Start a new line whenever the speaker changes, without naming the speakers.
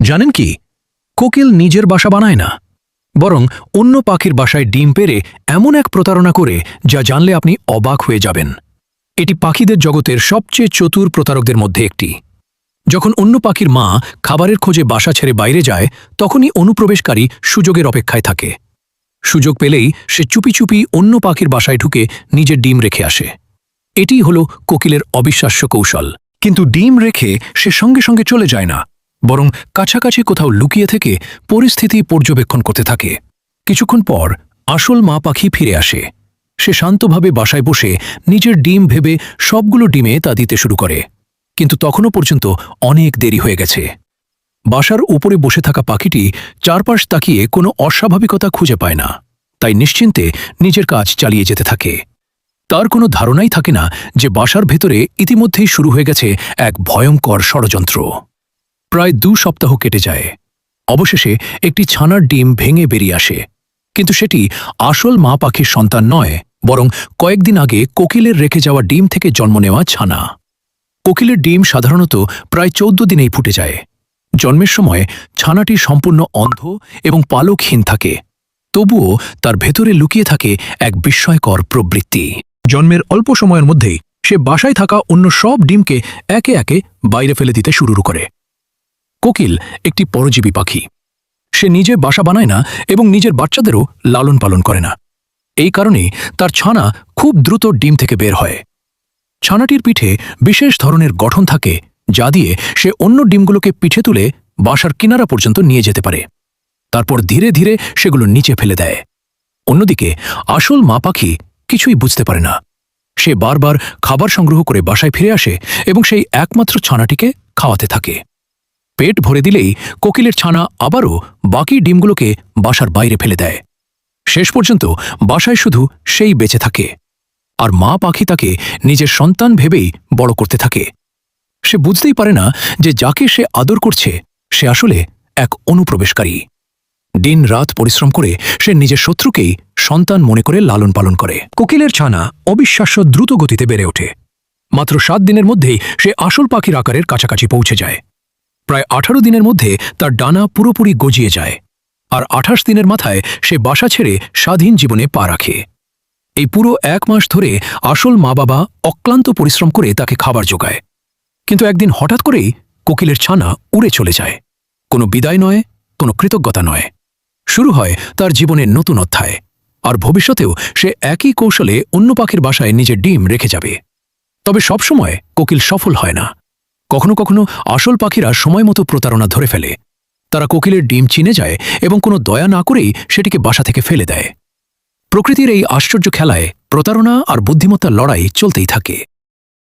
জানেন কি, কোকিল নিজের বাসা বানায় না, বরং অন্য পাখির বাসায় ডিম পেড়ে এমন এক প্রতারণা করে যা জানলে আপনি অবাক হয়ে যাবেন। এটি পাখিদের জগতের সবচেয়ে চতুর প্রতারকদের মধ্যে একটি। যখন অন্য পাখির মা খাবারের খোঁজে বাসা ছেড়ে বাইরে যায়, তখনই অনুপ্রবেশকারী সুযোগের অপেক্ষায় থাকে। সুযোগ পেলেই সে চুপি চুপি অন্য পাখির বাসায় ঢুকে নিজের ডিম রেখে আসে। এটিই হল কোকিলের অবিশ্বাস্য কৌশল। কিন্তু ডিম রেখে সে সঙ্গে সঙ্গে চলে যায় না, বরং কাছাকাছি কোথাও লুকিয়ে থেকে পরিস্থিতি পর্যবেক্ষণ করতে থাকে। কিছুক্ষণ পর আসল মা পাখি ফিরে আসে। সে শান্তভাবে বাসায় বসে নিজের ডিম ভেবে সবগুলো ডিমে তা দিতে শুরু করে। কিন্তু তখনও পর্যন্ত অনেক দেরি হয়ে গেছে। বাসার উপরে বসে থাকা পাখিটি চারপাশ তাকিয়ে কোনো অস্বাভাবিকতা খুঁজে পায় না, তাই নিশ্চিন্তে নিজের কাজ চালিয়ে যেতে থাকে। তার কোনো ধারণাই থাকে না যে বাসার ভেতরে ইতিমধ্যেই শুরু হয়ে গেছে এক ভয়ঙ্কর ষড়যন্ত্র। প্রায় 2 সপ্তাহ কেটে যায়। অবশেষে একটি ছানার ডিম ভেঙে বেরিয়ে আসে, কিন্তু সেটি আসল মা পাখির সন্তান নয়, বরং কয়েকদিন আগে কোকিলের রেখে যাওয়া ডিম থেকে জন্ম নেওয়া ছানা। কোকিলের ডিম সাধারণত প্রায় 14 দিনেই ফুটে যায়। জন্মের সময় ছানাটি সম্পূর্ণ অন্ধ এবং পালকহীন থাকে, তবুও তার ভেতরে লুকিয়ে থাকে এক বিস্ময়কর প্রবৃত্তি। জন্মের অল্প সময়ের মধ্যেই সে বাসায় থাকা অন্য সব ডিমকে একে একে বাইরে ফেলে দিতে শুরু করে। কোকিল একটি পরজীবী পাখি। সে নিজে বাসা বানায় না এবং নিজের বাচ্চাদেরও লালন পালন করে না। এই কারণেই তার ছানা খুব দ্রুত ডিম থেকে বের হয়। ছানাটির পিঠে বিশেষ ধরনের গঠন থাকে, যা দিয়ে সে অন্য ডিমগুলোকে পিঠে তুলে বাসার কিনারা পর্যন্ত নিয়ে যেতে পারে। তারপর ধীরে ধীরে সেগুলো নিচে ফেলে দেয়। অন্যদিকে আসল মা পাখি কিছুই বুঝতে পারে না। সে বারবার খাবার সংগ্রহ করে বাসায় ফিরে আসে এবং সেই একমাত্র ছানাটিকে খাওয়াতে থাকে। পেট ভরে দিলেই কোকিলের ছানা আবারও বাকি ডিমগুলোকে বাসার বাইরে ফেলে দেয়। শেষ পর্যন্ত বাসায় শুধু সেই বেঁচে থাকে, আর মা পাখি তাকে নিজের সন্তান ভেবেই বড় করতে থাকে। সে বুঝতেই পারে না যে যাকে সে আদর করছে সে আসলে এক অনুপ্রবেশকারী। দিন রাত পরিশ্রম করে সে নিজের শত্রুকেই সন্তান মনে করে লালন পালন করে। কোকিলের ছানা অবিশ্বাস্য দ্রুত গতিতে বেড়ে ওঠে। মাত্র 7 দিনের মধ্যেই সে আসল পাখির আকারের কাছাকাছি পৌঁছে যায়। প্রায় 18 দিনের মধ্যে তার ডানা পুরোপুরি গজিয়ে যায়, আর 28 দিনের মাথায় সে বাসা ছেড়ে স্বাধীন জীবনে পা রাখে। এই পুরো 1 মাস ধরে আসল মা বাবা অক্লান্ত পরিশ্রম করে তাকে খাবার যোগায়। কিন্তু একদিন হঠাৎ করেই কোকিলের ছানা উড়ে চলে যায়। কোনো বিদায় নয়, কোনো কৃতজ্ঞতা নয়। শুরু হয় তার জীবনের নতুন অধ্যায়, আর ভবিষ্যতেও সে একই কৌশলে অন্য পাখির বাসায় নিজের ডিম রেখে যাবে। তবে সবসময় কোকিল সফল হয় না। কখনো কখনো আসল পাখিরা সময়মতো প্রতারণা ধরে ফেলে। তারা কোকিলের ডিম চিনে যায় এবং কোনো দয়া না করেই সেটিকে বাসা থেকে ফেলে দেয়। প্রকৃতির এই আশ্চর্য খেলায় প্রতারণা আর বুদ্ধিমত্তার লড়াই চলতেই থাকে।